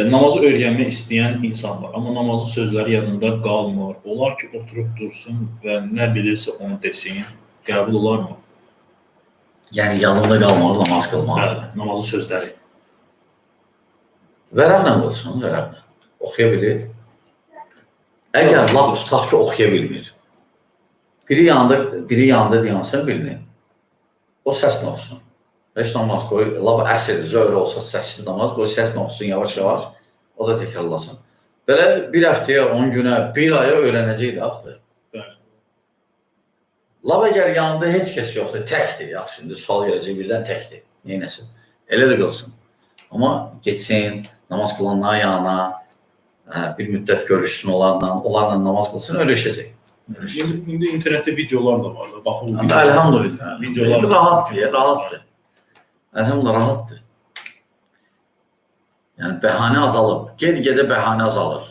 Namazı öyrənmək istəyən insan var, amma namazın sözləri yadında qalmır. Olar ki, oturub dursun və nə bilirsə onu desin, qəbul olarmı? Yəni yanında qalmalı namaz qılmalı. Bəli, namazın sözləri. Vərəqlə qılsın, vərəqlə. Oxuya bilir. Əgər lab tutaq ki, oxuya bilmir. Biri yanında deyansın birini. O səslə oxusun. Heç namaz qoy, lab əsrdir, zöhrə olsa səssiz namaz, qoy səslə oxusun yavaş-yavaş, o da təkrarlasın. Belə bir həftəyə, 10 günə, bir aya öyrənəcəkdir axı. Lab əgər yanında heç kəs yoxdur, təkdir, yaxşı, indi sual gələcək birdən təkdir, neynəsin? Elə də qılsın. Amma geçsin, namaz qılanların yanına, bir müddət görüşsün onlarla namaz qılsın, öyrəşəcək. İndi internetdə videolar da var, baxın. Əlhamdülillah, Videolar rahatdır. Əlhamdülillah, rahatdır. Yəni, bəhanə azalıb. Ged-gedə bəhanə azalır.